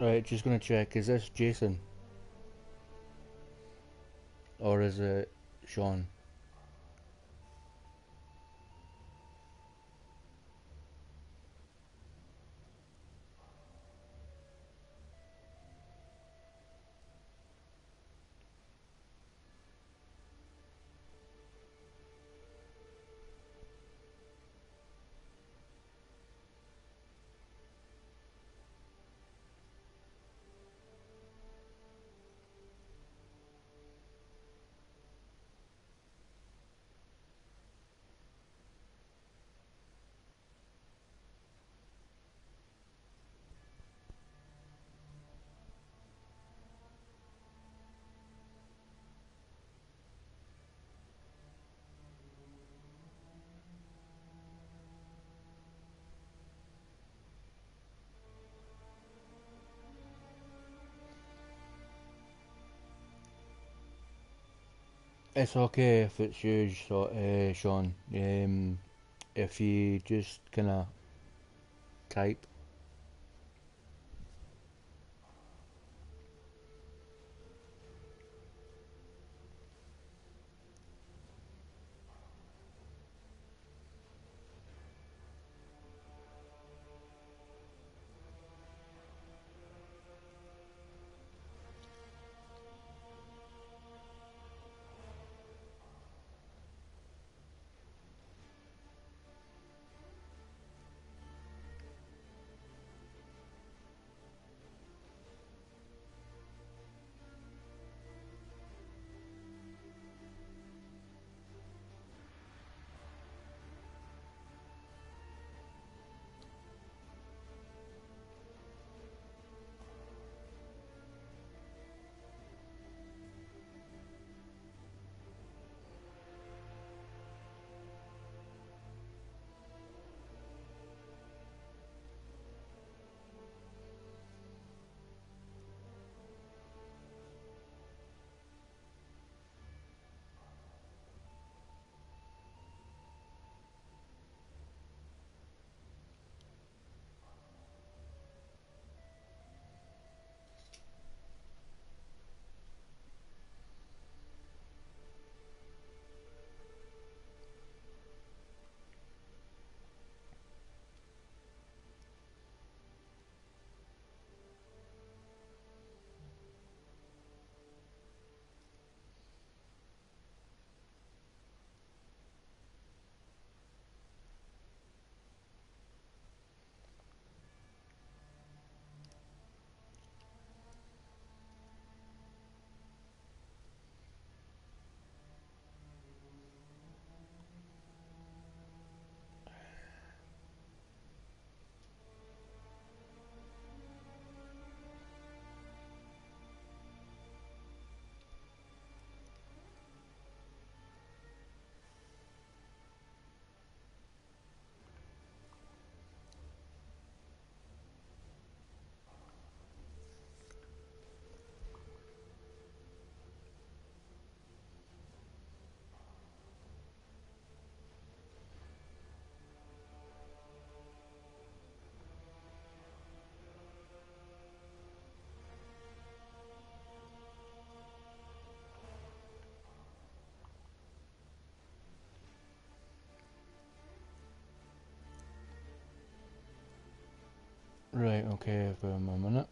Right, just gonna check. Is this Jason or is it Sean? It's okay if it's you, Sean. If you just kind of type. Right, okay, for a minute.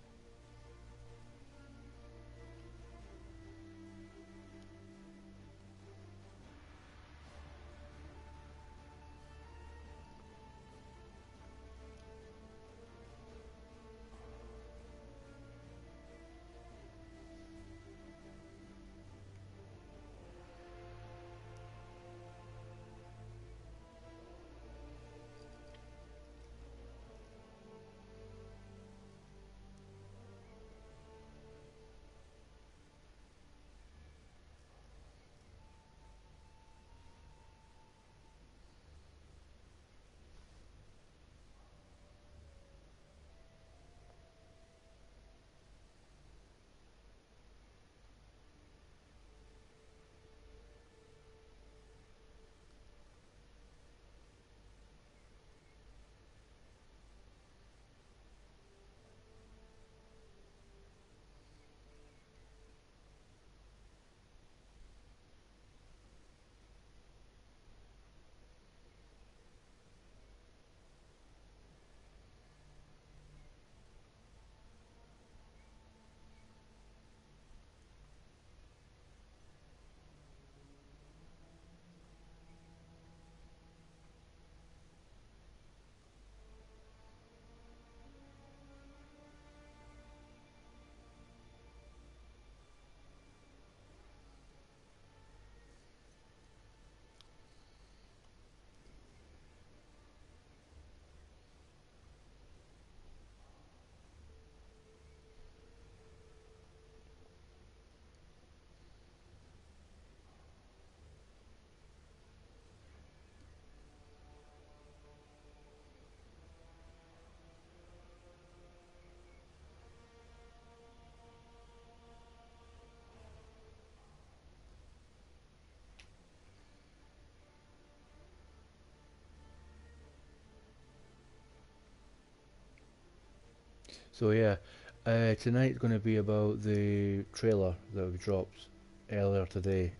So yeah, tonight's going to be about the trailer that we dropped earlier today,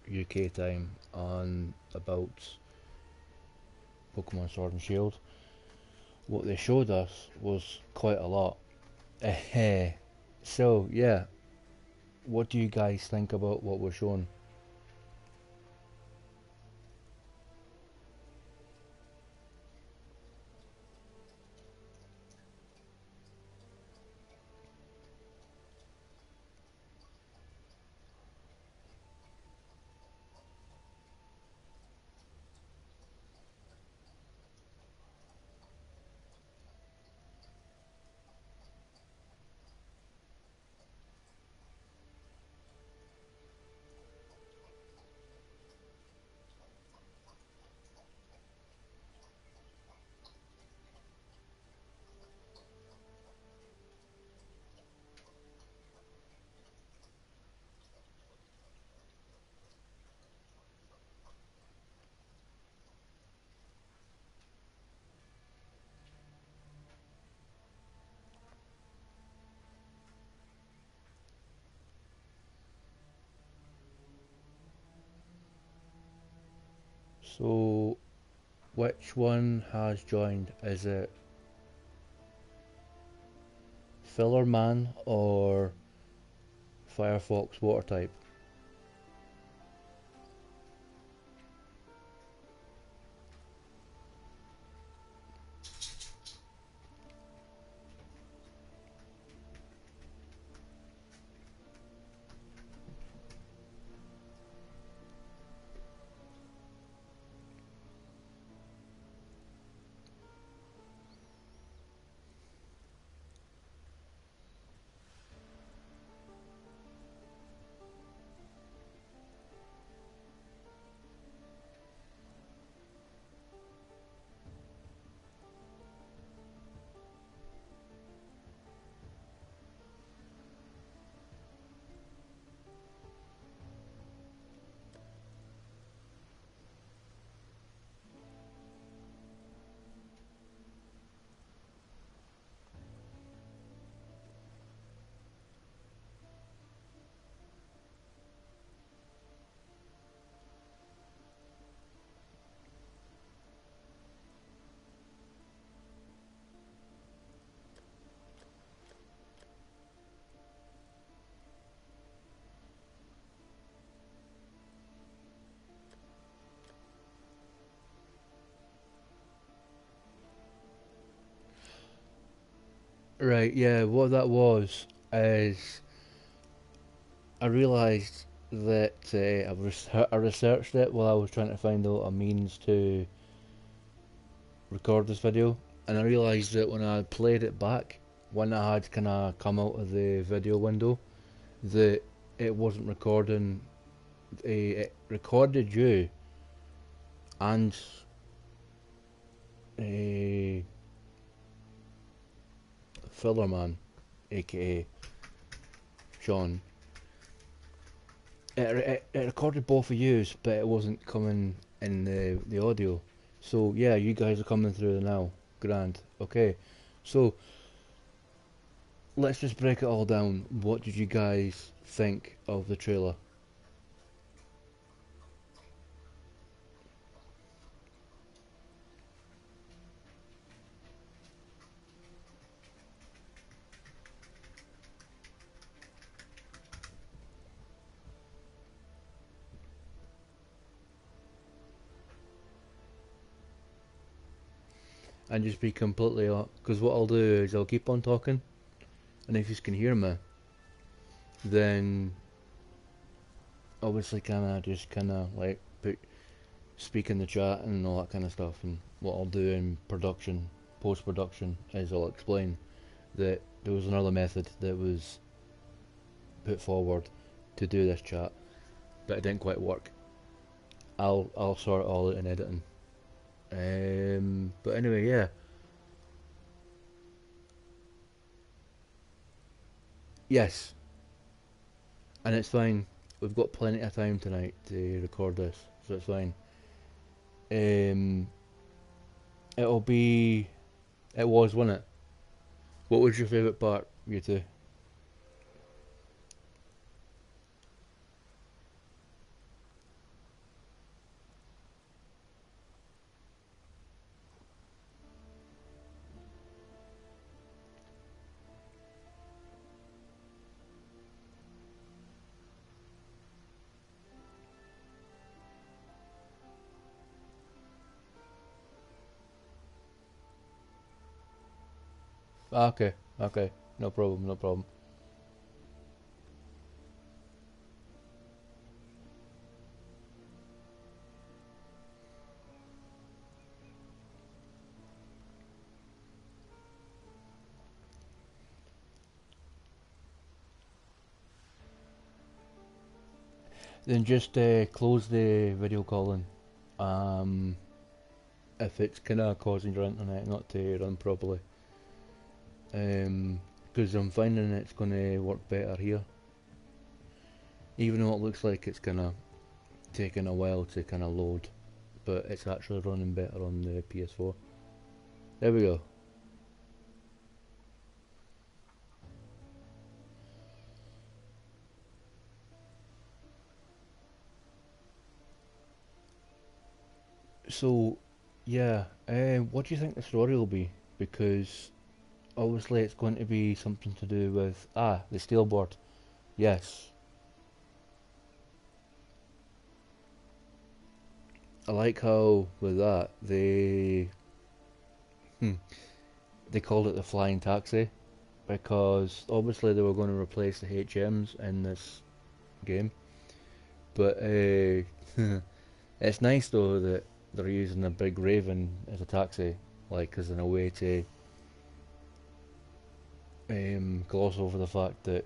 UK time, on about Pokemon Sword and Shield. What they showed us was quite a lot. So yeah, what do you guys think about what we're shown? So which one has joined? Is it Filler Man or Firefox Water type? Right, yeah, what that was is I realised that I researched it while I was trying to find out a means to record this video, and I realised that when I played it back, when I had kind of come out of the video window, that it wasn't recording. It recorded you and a filler man, aka Sean. It recorded both of yous, but it wasn't coming in the audio. So yeah, you guys are coming through now. Grand. Okay. So let's just break it all down. What did you guys think of the trailer? And just be completely because what I'll do is I'll keep on talking, and if you can hear me, then obviously kind of like speak in the chat and all that kind of stuff. And what I'll do in production, post production, is I'll explain that there was another method that was put forward to do this chat, but it didn't quite work. I'll sort it all out in editing. But anyway, yeah, yes, and it's fine. We've got plenty of time tonight to record this, so it's fine. Um, it'll be. It was, wasn't it? What was your favourite part, you two? Ah, okay, okay, no problem, no problem. Then just close the video calling. Um, if it's kind of causing your internet not to run properly. Because I'm finding it's going to work better here. Even though it looks like it's kind of taking a while to kind of load, but it's actually running better on the PS4. There we go. So, yeah, what do you think the story will be? Because obviously it's going to be something to do with the steel board. Yes, I like how with that hmm, they called it the flying taxi because obviously they were going to replace the HMs in this game. But it's nice though that they're using a big raven as a taxi, like as in a way to gloss over the fact that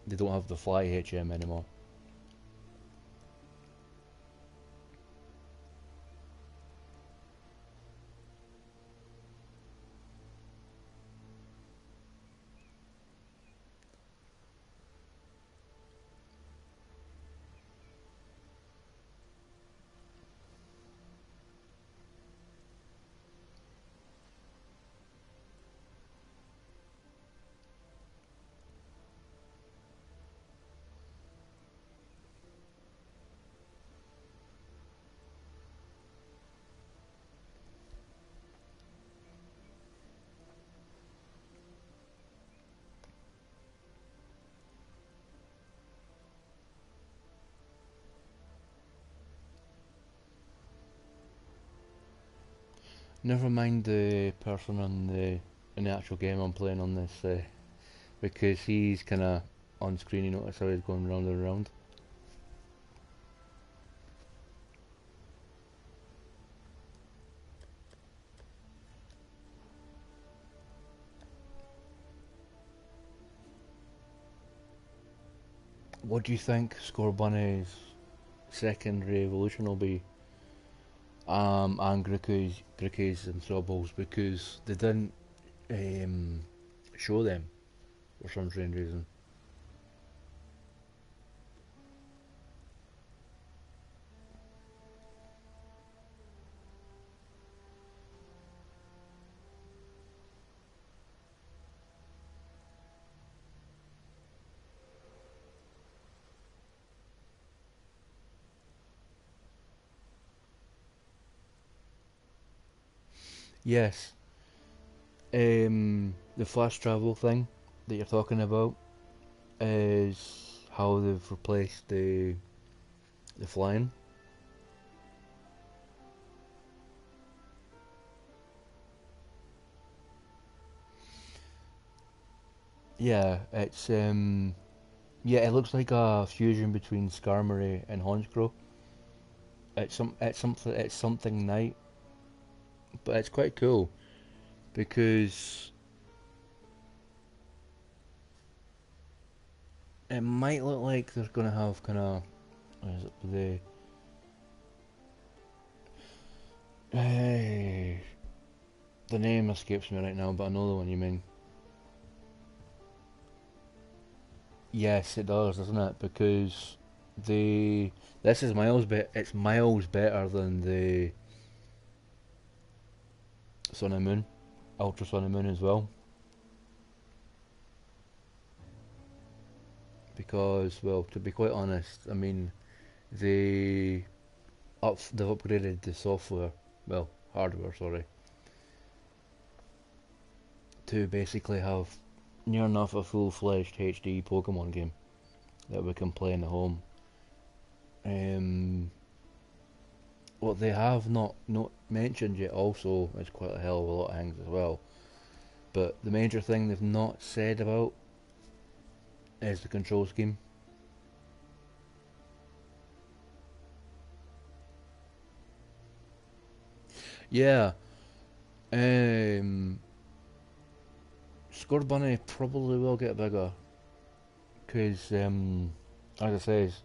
they don't have the fly HM anymore. Never mind the person in the actual game I'm playing on this, because he's kind of on screen. You notice how he's going round and round. What do you think Scorbunny's second revolution will be? And Grickies and Throbbles because they didn't um, show them for some strange reason. Yes, the fast travel thing that you're talking about is how they've replaced the flying. Yeah, it looks like a fusion between Skarmory and Honchkrow. It's something night, but it's quite cool because it might look like they're gonna have kind of what is it the name escapes me right now, but I know the one you mean. Yes, it does, doesn't it? Because the this is it's miles better than the Sun and Moon, Ultra Sun and Moon as well. because, well, to be quite honest, I mean, they've upgraded the software, well, hardware, sorry, to basically have near enough a full-fledged HD Pokemon game that we can play in the home. Um, what they have not mentioned yet also is quite a hell of a lot of things as well. But the major thing they've not said about is the control scheme. Yeah, um, Scorbunny probably will get bigger because, as I says,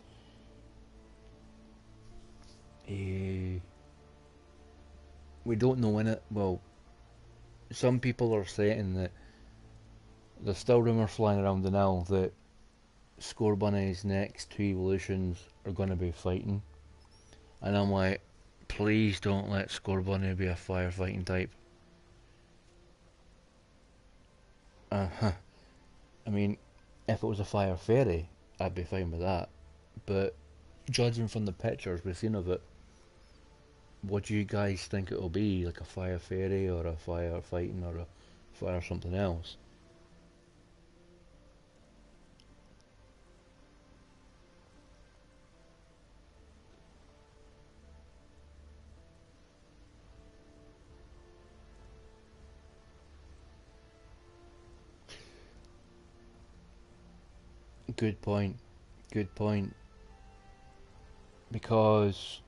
eh, we don't know when it. Well, some people are saying that there's still rumours flying around the now that Scorbunny's next two evolutions are going to be fighting, and I'm like, please don't let Scorbunny be a firefighting type. Uh-huh. I mean, if it was a fire fairy, I'd be fine with that. But judging from the pictures we've seen of it, what do you guys think it'll be? Like a fire fairy or a fire fighting or a fire something else? Good point. Good point. Because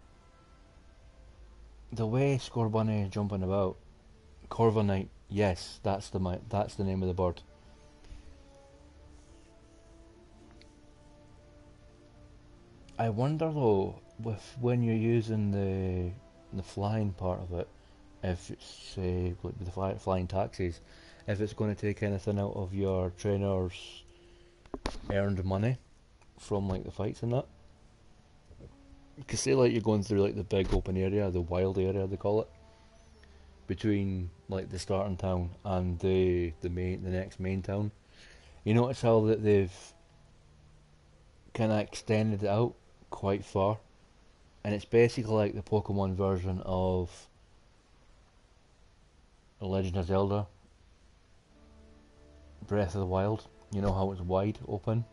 the way Scorbunny is jumping about, Corviknight, yes, that's the name of the bird. I wonder though, with when you're using the flying part of it, if it's say like the flying taxis, if it's going to take anything out of your trainer's earned money from like the fights and that. Because say like you're going through like the big open area, the wild area they call it, between like the starting town and the next main town. You notice how that they've kind of extended it out quite far, and it's basically like the Pokemon version of The Legend of Zelda, Breath of the Wild. You know how it's wide open.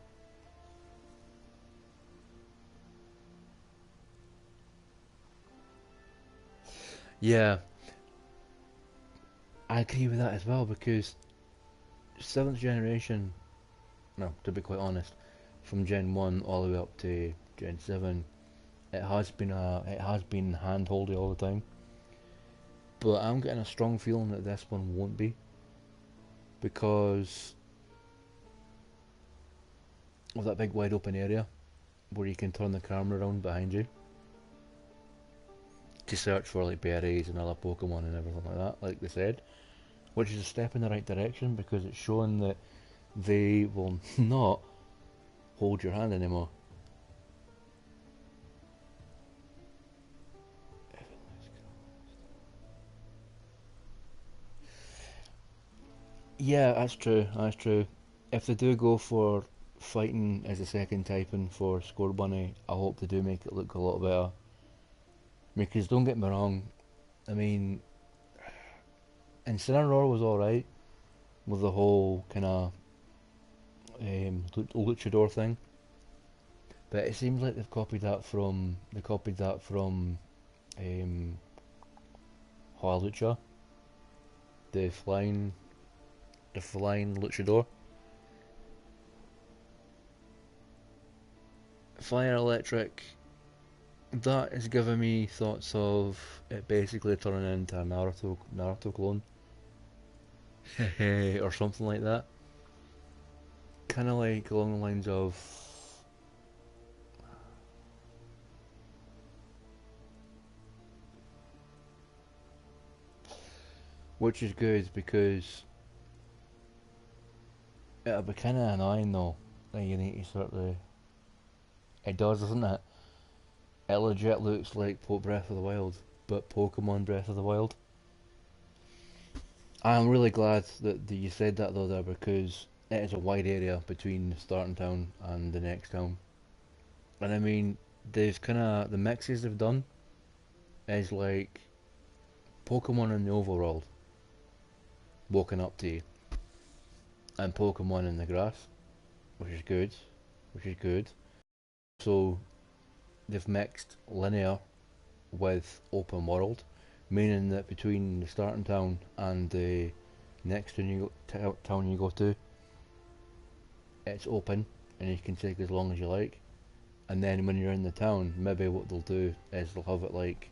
Yeah, I agree with that as well because seventh generation, no, to be quite honest, from Gen 1 all the way up to Gen 7, it has been handholdy all the time. But I'm getting a strong feeling that this one won't be because of that big wide open area where you can turn the camera around behind you to search for like berries and other Pokemon and everything like that, like they said, which is a step in the right direction because it's showing that they will not hold your hand anymore. Yeah, that's true. That's true. If they do go for fighting as a second typing for Scorbunny, I hope they do make it look a lot better. Because don't get me wrong, I mean, Incineroar was alright with the whole kind of luchador thing, but it seems like they copied that from um, Lucha, the flying the flying luchador. Fire electric. That is giving me thoughts of it basically turning into a Naruto clone, or something like that. Kind of like along the lines of, which is good because it'll be kind of annoying though that you need to sort of. It does, doesn't it? It legit looks like Breath of the Wild, but Pokemon Breath of the Wild. I'm really glad that you said that though there because it is a wide area between the starting town and the next town. And I mean, there's kind of the mixes they've done is like Pokemon in the overworld walking up to you, and Pokemon in the grass, which is good, which is good. So they've mixed linear with open world, meaning that between the starting town and the next town you go to, it's open and you can take as long as you like. And then when you're in the town, maybe what they'll do is they'll have it like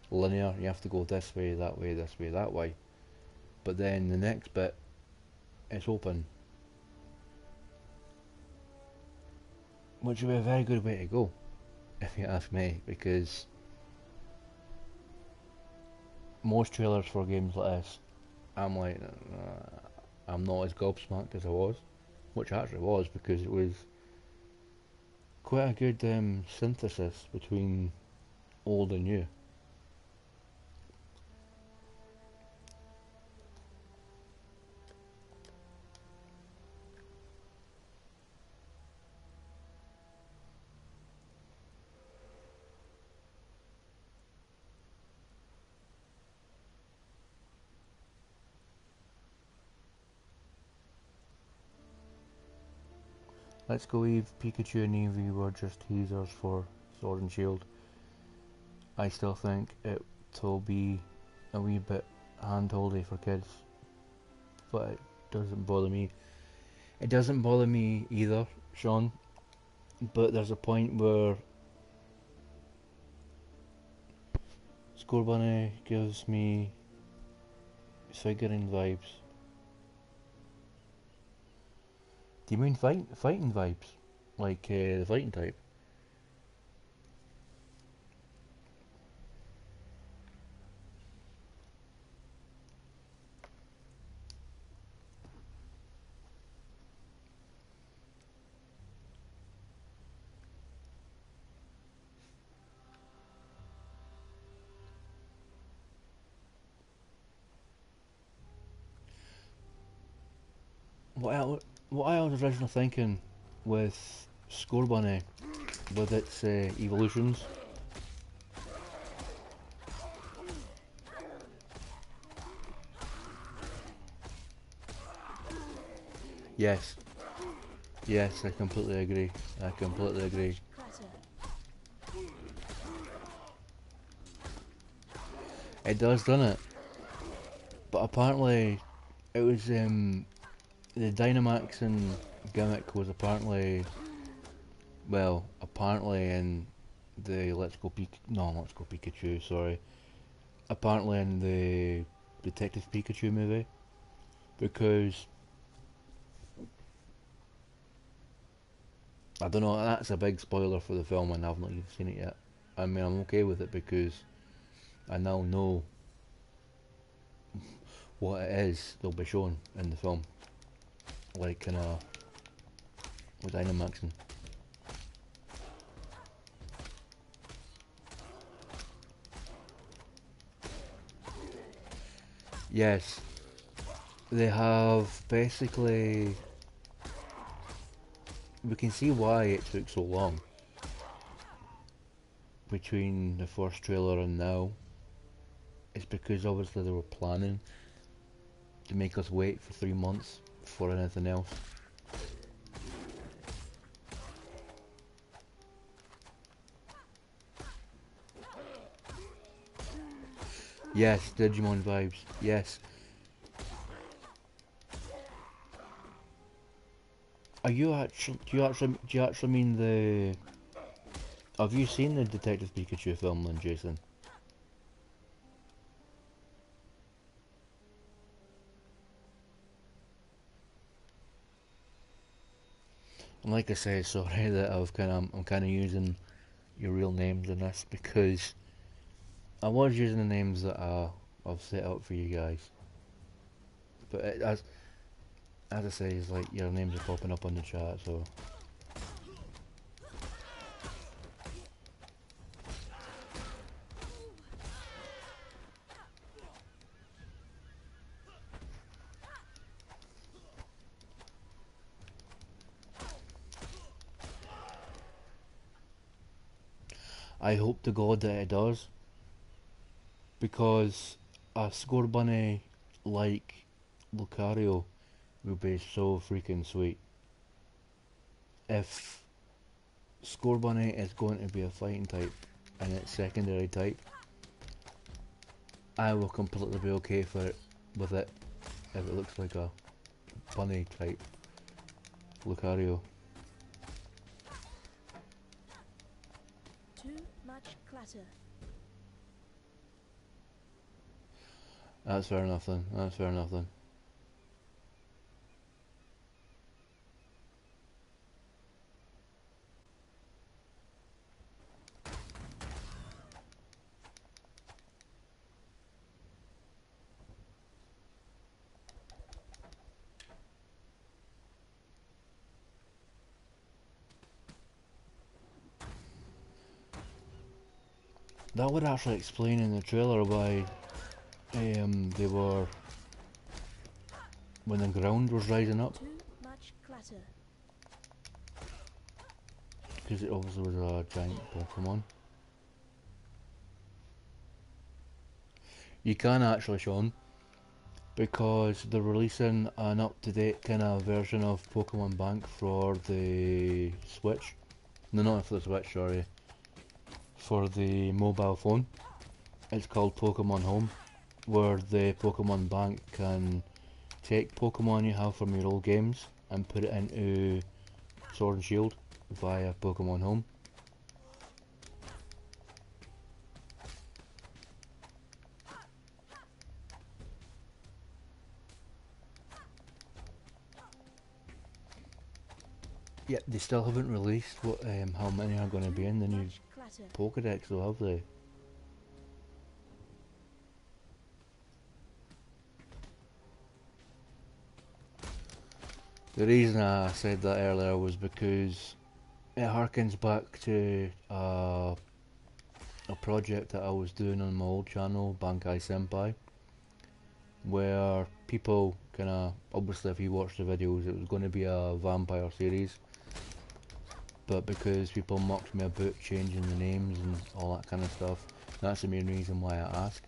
linear. You have to go this way, that way, this way, that way. But then the next bit, it's open, which would be a very good way to go, if you ask me, because most trailers for games like this, I'm like, I'm not as gobsmacked as I was, which I actually was because it was quite a good synthesis between old and new. Let's go Eve, Pikachu and Eevee were just teasers for Sword and Shield. I still think it'll be a wee bit handholdy for kids, but it doesn't bother me. It doesn't bother me either, Sean, but there's a point where Scorbunny gives me figurine vibes. Do you mean fighting vibes? Like the fighting type? What I was originally thinking with Scorbunny, with its evolutions. Yes, yes, I completely agree. I completely agree. It does, doesn't it? But apparently, it was the Dynamax and gimmick was apparently, well, apparently in the Let's Go Pikachu, sorry. Apparently in the Detective Pikachu movie, because I don't know, that's a big spoiler for the film and I've not even seen it yet. I mean, I'm okay with it because I now know what it is they'll be showing in the film, like kinda with Dynamaxing. Yes, they have basically. We can see why it took so long between the first trailer and now. It's because obviously they were planning to make us wait for 3 months for anything else. Yes, Digimon vibes. Yes. Are you actually? Do you actually mean the? Have you seen the Detective Pikachu film, then, Jason? And like I say, sorry that I'm kind of using your real names in this because I was using the names that I've set out for you guys, but as I say, it's like your names are popping up on the chat, so. I hope to God that it does, because a score bunny like Lucario would be so freaking sweet. If score bunny is going to be a fighting type and its secondary type, I will completely be okay with it if it looks like a bunny type Lucario. Too much clutter. That's fair enough then. That's fair enough then. That would actually explain in the trailer why they were, when the ground was rising up, Too much clutter. because it obviously was a giant Pokemon. You can actually, Sean, because they're releasing an up-to-date kind of version of Pokemon Bank for the Switch. No, not for the Switch, sorry. For the mobile phone. It's called Pokemon Home, where the Pokemon Bank can take Pokemon you have from your old games and put it into Sword and Shield via Pokemon Home. Yeah, they still haven't released how many are going to be in the new Pokedex, though, have they? The reason I said that earlier was because it harkens back to a project that I was doing on my old channel, Bankai Senpai, where people kinda, obviously if you watch the videos it was going to be a vampire series, but because people mocked me about changing the names and all that kind of stuff, that's the main reason why I asked.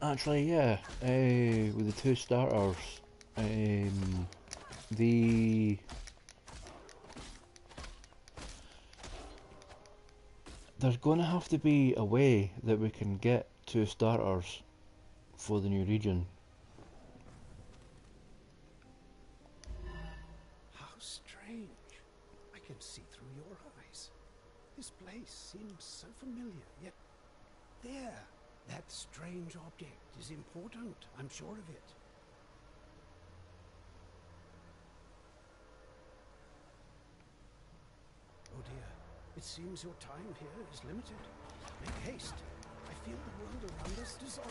Actually, yeah, with the two starters, the there's going to have to be a way that we can get two starters for the new region. How strange. I can see through your eyes. This place seems so familiar, yet there, that strange object is important, I'm sure of it. Oh dear, it seems your time here is limited. Make haste. I feel the world around us dissolve.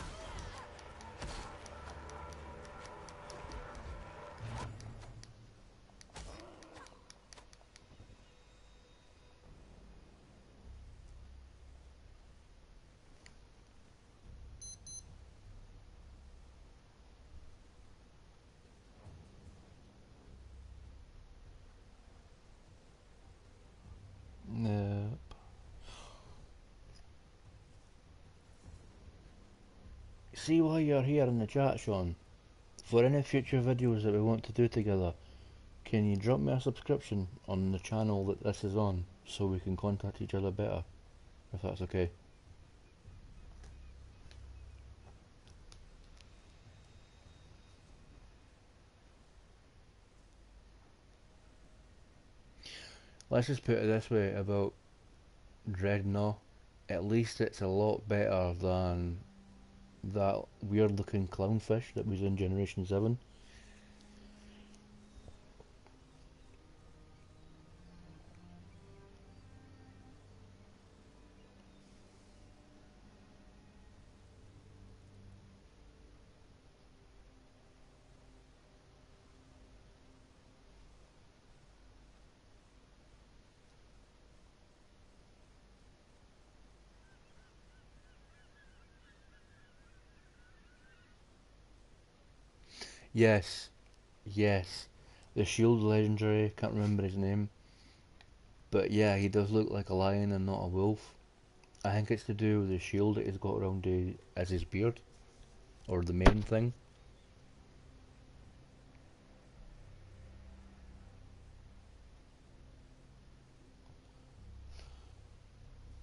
Nope. See why you're here in the chat, Sean. For any future videos that we want to do together, can you drop me a subscription on the channel that this is on so we can contact each other better, if that's okay? Let's just put it this way about Dreadnought. At least it's a lot better than that weird looking clownfish that was in Generation 7. Yes, yes. The shield legendary, can't remember his name. But yeah, he does look like a lion and not a wolf. I think it's to do with the shield that he's got around as his beard. Or the main thing.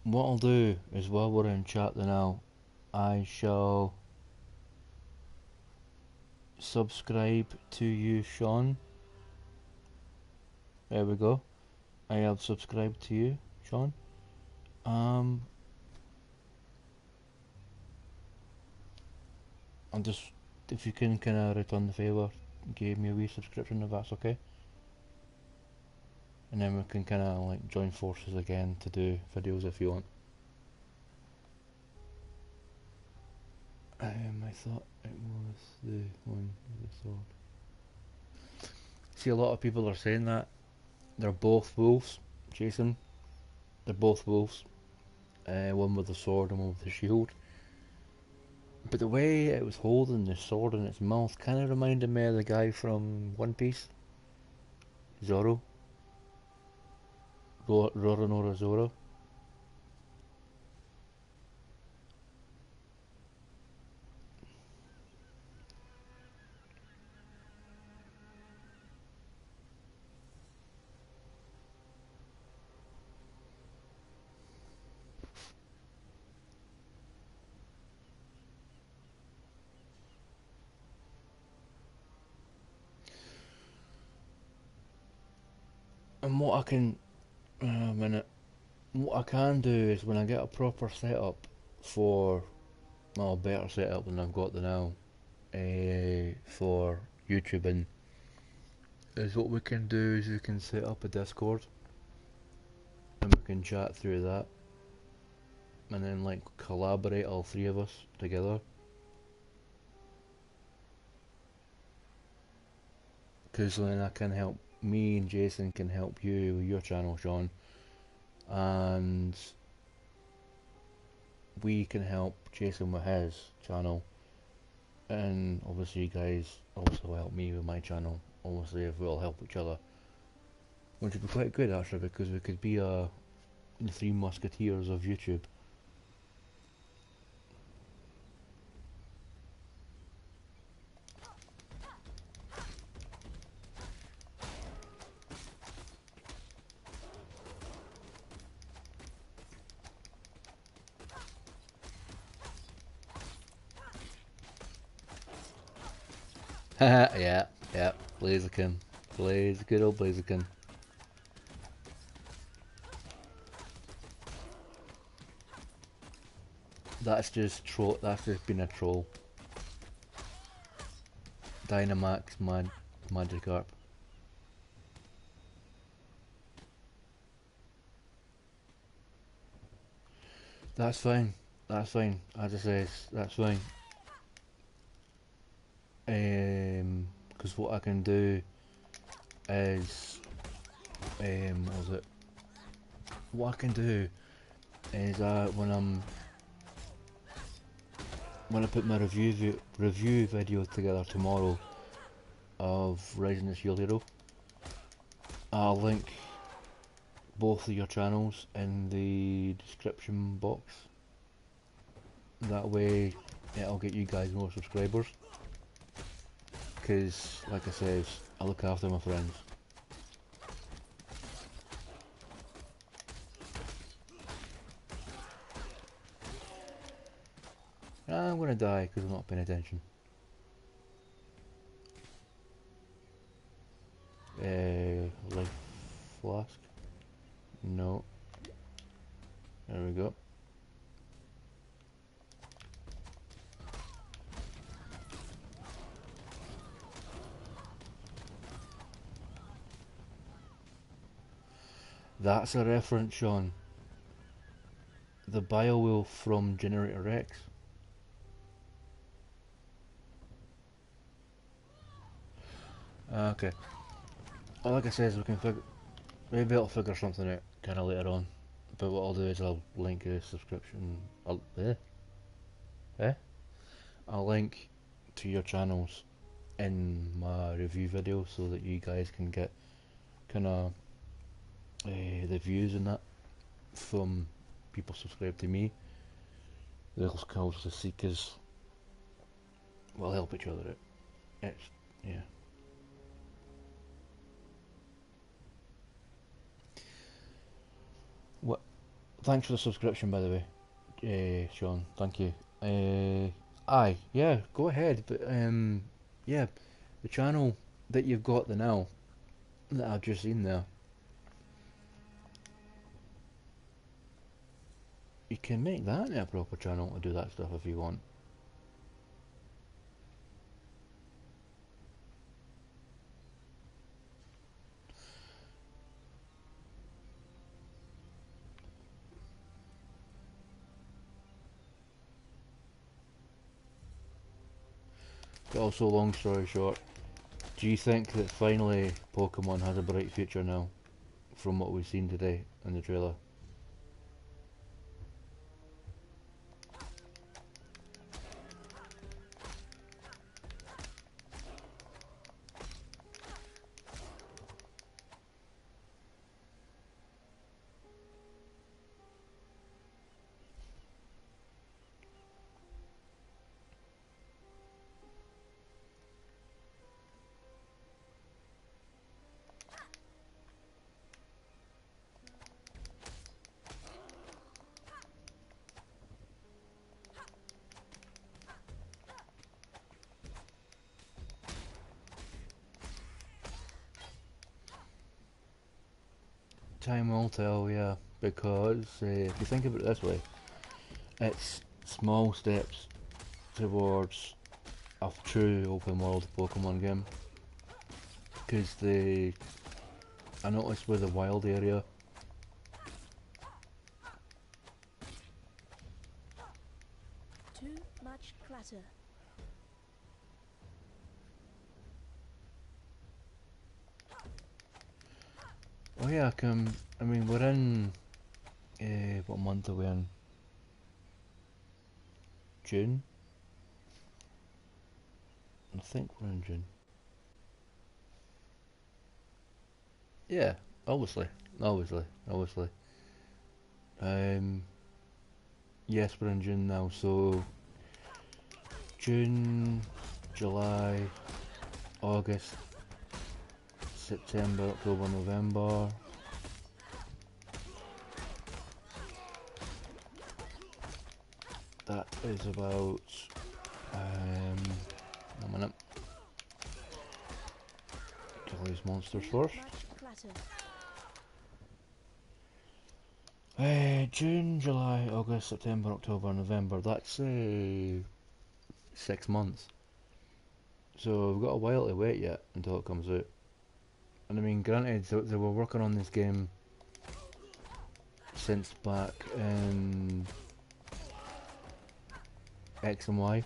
What I'll do is while we're in chat now, I shall subscribe to you, Sean. There we go. I have subscribed to you, Sean. I'm just, if you can kind of return the favour, give me a wee subscription if that's okay. And then we can kind of like join forces again to do videos if you want. I thought it was the one with the sword. See, a lot of people are saying that they're both wolves, Jason. They're both wolves. One with the sword and one with the shield. But the way it was holding the sword in its mouth kind of reminded me of the guy from One Piece, Zoro. Roronoa Zoro. And what I can, a minute, what I can do is when I get a proper setup for, well, a better setup than I've got now, for YouTubing, is what we can do is we can set up a Discord and we can chat through that and then like collaborate all three of us together. Because then I can help, me and Jason can help you with your channel, Sean, and we can help Jason with his channel, and obviously you guys also help me with my channel, obviously if we all help each other, which would be quite good actually, because we could be the three musketeers of YouTube. Haha, yeah, Blaziken. Good old Blaziken. That's just been a troll. Dynamax Magikarp. That's fine. That's fine. As I say, that's fine. Because what I can do is, what was it? What I can do is when I put my review video together tomorrow of Rising the Shield Hero, I'll link both of your channels in the description box. That way it'll get you guys more subscribers. Because, like I said, I look after my friends. I'm gonna die because I'm not paying attention. Life flask? No. There we go. That's a reference, Sean. The Biowolf from Generator X. Okay. Well, like I said, we can maybe I'll figure something out kind of later on. But what I'll do is I'll link a subscription. I'll link to your channels in my review video so that you guys can get kind of the views and that from people subscribed to me. They'll also see, because we'll help each other out. It's, yeah. What? Thanks for the subscription, by the way, Sean. Thank you. Aye, yeah, go ahead. But yeah, the channel that you've got the now that I've just seen there, you can make that into a proper channel to do that stuff if you want. But also, long story short, do you think that finally Pokemon has a bright future now, from what we've seen today in the trailer? Time will tell, yeah, because if you think of it this way, it's small steps towards a true open world Pokemon game. Because I noticed with the wild area, Too much clatter. oh yeah, I mean, we're in, what month are we in? June? I think we're in June. Yeah, obviously, obviously. Um, yes, we're in June now, so June, July, August, September, October, November. That is about, a minute. Kill these monsters Too first. much clatter. June, July, August, September, October, November. That's 6 months. So we've got a while to wait yet until it comes out. And I mean, granted, they were working on this game since back in X and Y.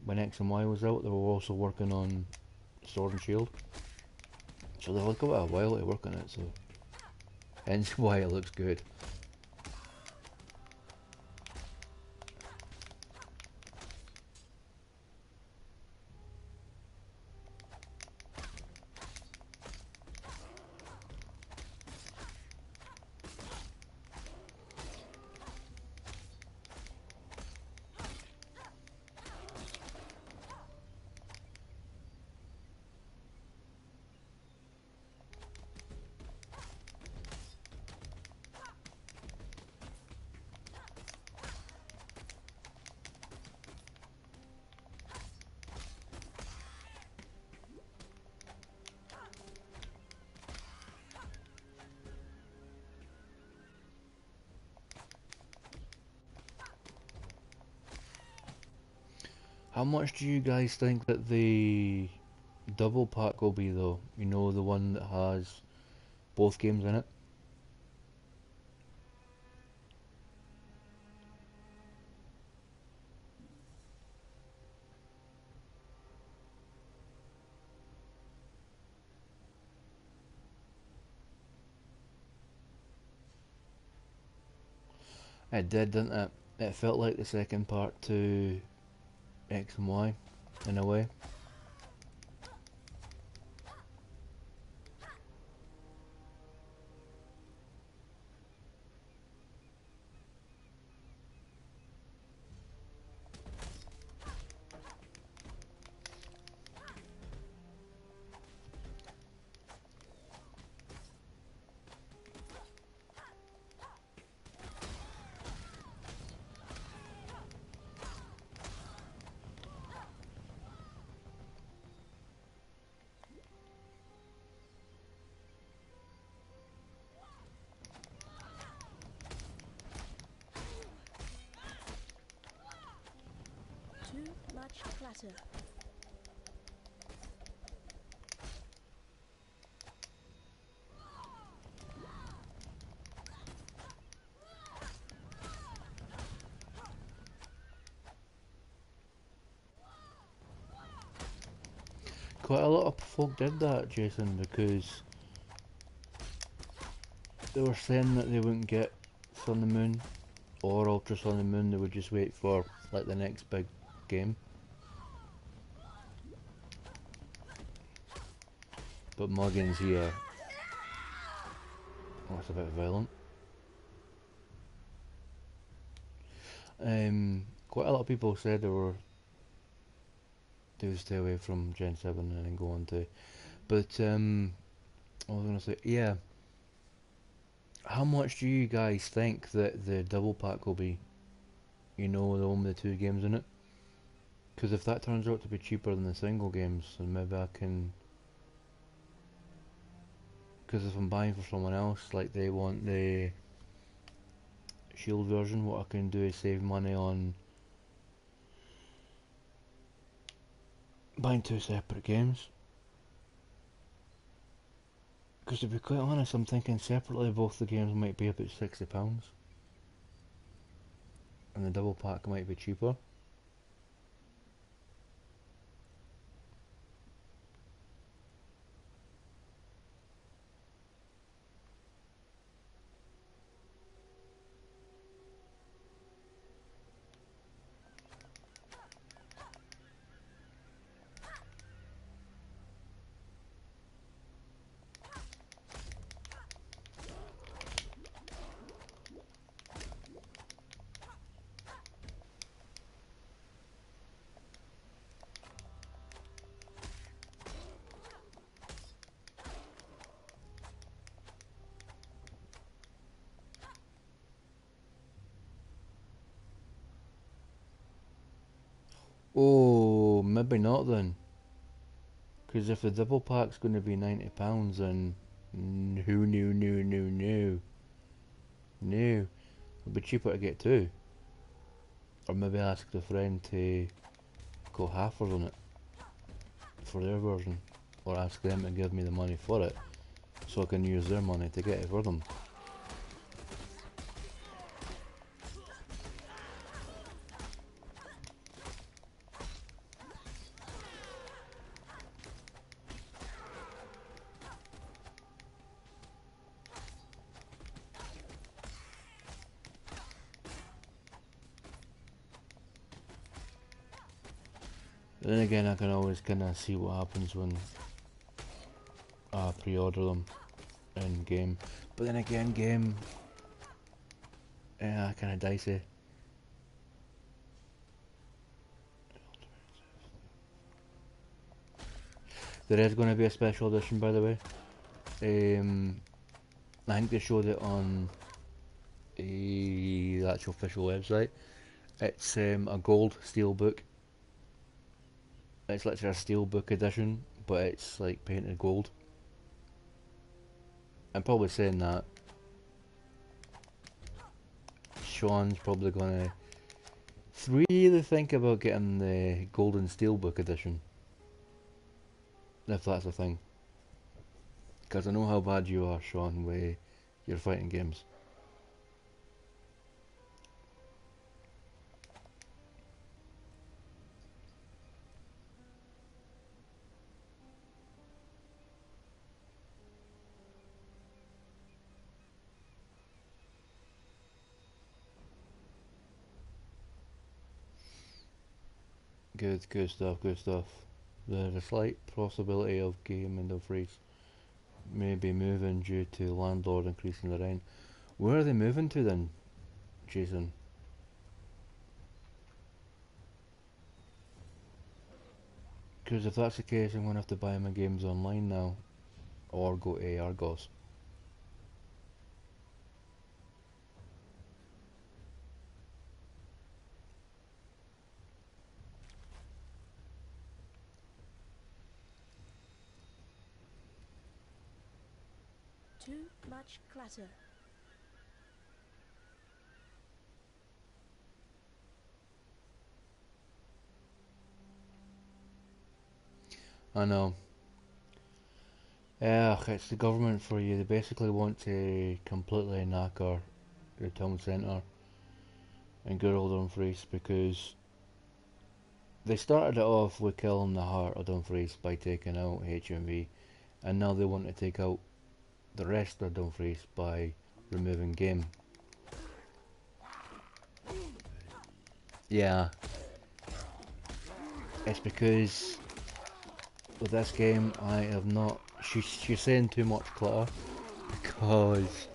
When X and Y was out, they were also working on Sword and Shield. So they've got a while to work on it, so hence why it looks good. How much do you guys think that the double pack will be though? You know, the one that has both games in it? It did, didn't it? It felt like the second part to X and Y, in a way. clatter. Quite a lot of folk did that, Jason, because they were saying that they wouldn't get Sun and Moon or Ultra Sun and Moon, they would just wait for like the next big game. But Muggins here, oh, that's a bit violent. Quite a lot of people said they would stay away from Gen 7 and then go on to, but what was I gonna say? Yeah, how much do you guys think that the double pack will be? You know, the one with the 2 games in it. Because if that turns out to be cheaper than the single games, then maybe I can. Because if I'm buying for someone else, like they want the sheild version, what I can do is save money on buying 2 separate games. Because to be quite honest, I'm thinking separately both the games might be about £60. And the double pack might be cheaper. Oh, maybe not then. Because if the double pack's going to be £90, then no. It'd be cheaper to get 2. Or maybe ask the friend to go halfers on it for their version. Or ask them to give me the money for it, so I can use their money to get it for them. Then again, I can always kind of see what happens when I pre-order them in game. But then again, game, kind of dicey. There is going to be a special edition, by the way. I think they showed it on the actual official website. It's a gold steelbook. It's literally a steelbook edition, but it's like painted gold. I'm probably saying that Sean's probably gonna really think about getting the golden steelbook edition, if that's a thing. Because I know how bad you are, Sean, with your fighting games. Good stuff, good stuff. There's a slight possibility of game and of freeze maybe moving due to landlord increasing the rent. Where are they moving to then, Jason? Because if that's the case, I'm going to have to buy my games online now, or go to Argos. Too much clatter. I know. It's the government for you. They basically want to completely knacker the town centre and good old Dumfries because they started it off with killing the heart of Dumfries by taking out HMV, and now they want to take out the rest of Dumfries by removing game. Yeah, it's because with this game I have not. She's saying too much clutter because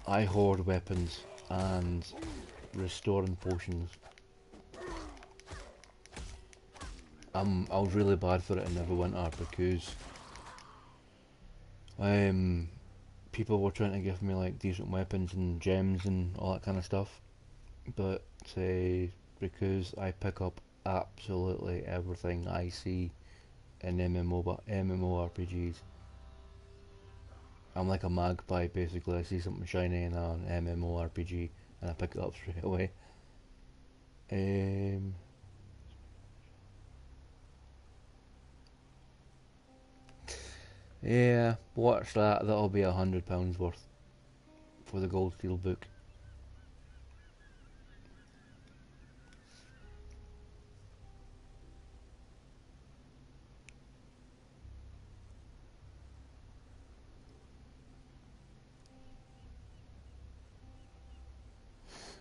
I hoard weapons and restoring potions. I was really bad for it in Neverwinter because people were trying to give me like decent weapons and gems and all that kind of stuff, but say because I pick up absolutely everything I see in MMORPGs. I'm like a magpie basically. I see something shiny in an MMORPG and I pick it up straight away. Yeah, watch that. That'll be £100 worth for the gold steel book.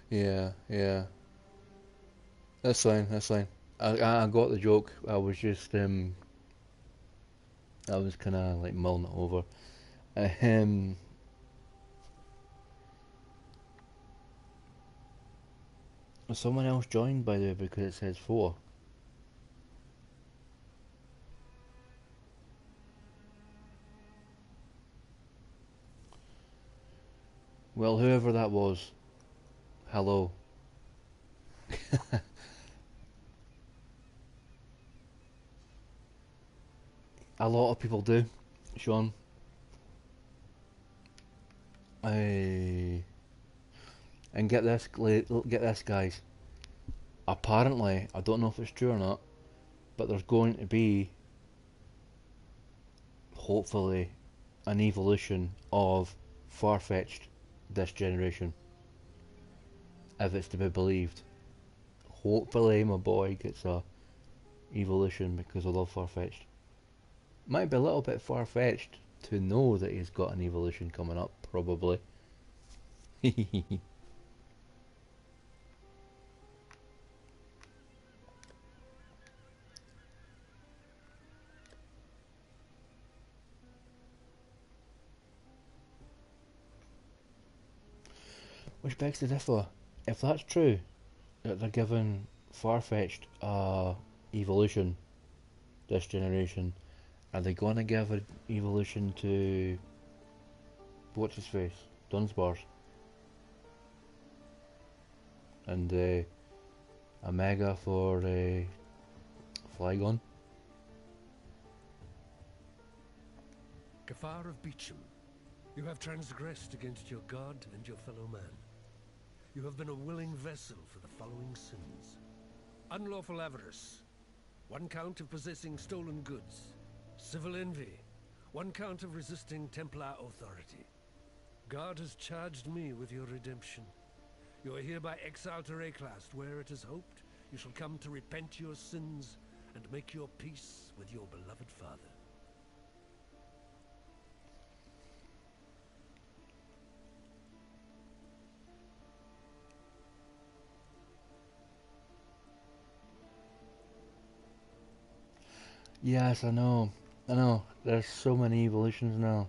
Yeah, yeah. That's fine. That's fine. I got the joke. I was just I was kind of like mulling it over. Um, someone else joined by the way because it says 4. Well, whoever that was, hello. A lot of people do, Sean. I and get this, guys. Apparently, I don't know if it's true or not, but there's going to be, hopefully, an evolution of Farfetch'd this generation, if it's to be believed. Hopefully, my boy gets a evolution because I love Farfetch'd. Might be a little bit far-fetched to know that he's got an evolution coming up, probably. Which begs to differ. If that's true, that they're giving Farfetch'd evolution this generation, are they going to give an evolution to what's his face, Dunsparce, and a mega for Flygon? Gafar of Beecham, you have transgressed against your god and your fellow man. You have been a willing vessel for the following sins. Unlawful avarice, 1 count of possessing stolen goods. Civil envy, 1 count of resisting Templar authority. God has charged me with your redemption. You are hereby exiled to Rayclast, where it is hoped you shall come to repent your sins and make your peace with your beloved father. Yes, I know. I know. There's so many evolutions now.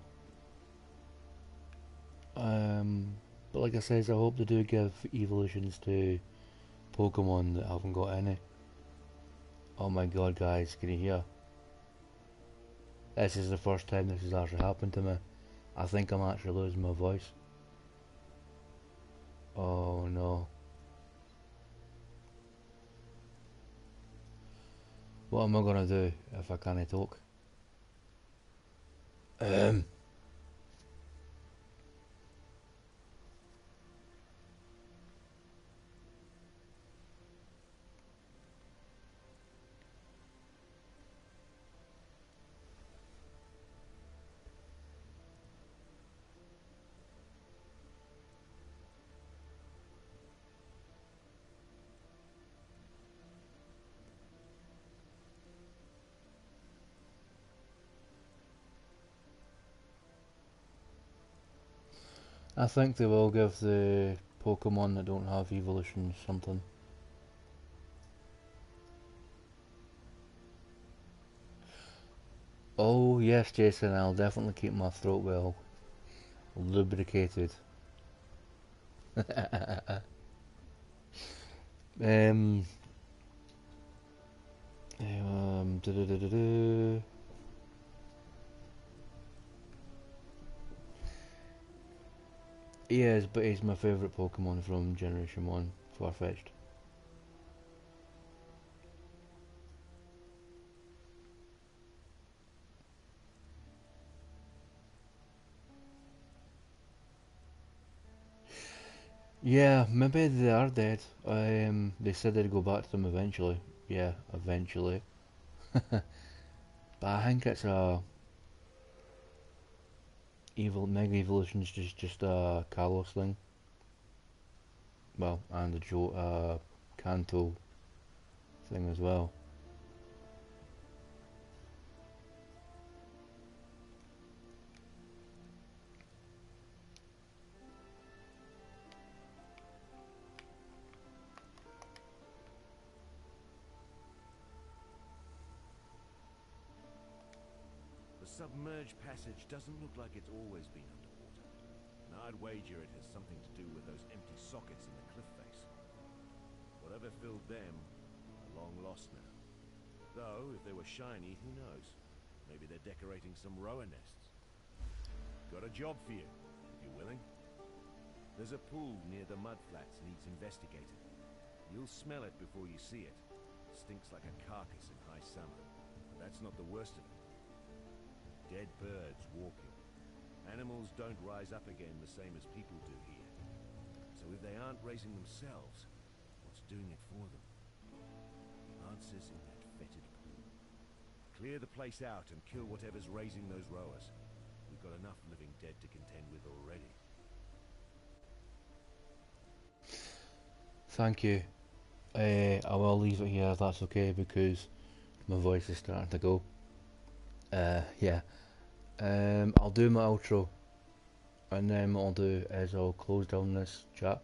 But like I says, I hope they do give evolutions to Pokemon that haven't got any. Oh my god, guys, can you hear? This is the first time this has actually happened to me. I think I'm actually losing my voice. Oh no. What am I gonna do if I can't talk? I think they will give the Pokemon that don't have evolutions something. Oh yes, Jason, I'll definitely keep my throat well lubricated. um, du-du-du-du-du. He is, but he's my favourite Pokemon from Generation 1, Farfetch'd. Yeah, maybe they are dead. They said they'd go back to them eventually. Yeah, eventually. But I think it's a Mega Evolution's just a Kalos thing. Well, and the Kanto thing as well. The submerged passage doesn't look like it's always been underwater. And I'd wager it has something to do with those empty sockets in the cliff face. Whatever filled them are long lost now. Though, if they were shiny, who knows? Maybe they're decorating some rower nests. Got a job for you, if you're willing. There's a pool near the mudflats needs investigating. You'll smell it before you see it. Stinks like a carcass in high summer. But that's not the worst of it. Dead birds walking. Animals don't rise up again the same as people do here. So if they aren't raising themselves, what's doing it for them? The answer's in that fetid pool. Clear the place out and kill whatever's raising those rowers. We've got enough living dead to contend with already. Thank you. I will leave it here if that's okay because my voice is starting to go. Yeah. I'll do my outro, and then what I'll do is I'll close down this chat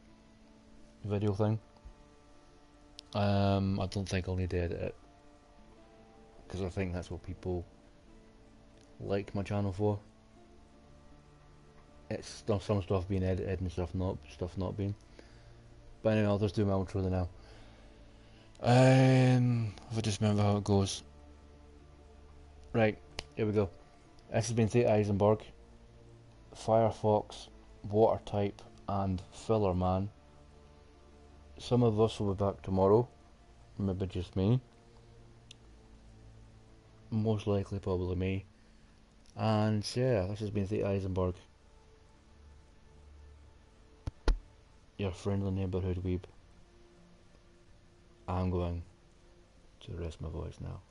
video thing. I don't think I'll need to edit it because I think that's what people like my channel for. It's some stuff being edited and stuff not being. But anyway, I'll just do my outro then now. If I just remember how it goes. Right, here we go. This has been Theta Eisenberg, Firefox, Water Type, and Filler Man. Some of us will be back tomorrow, maybe just me. Most likely, probably me. And yeah, this has been Theta Eisenberg, your friendly neighbourhood weeb. I'm going to rest my voice now.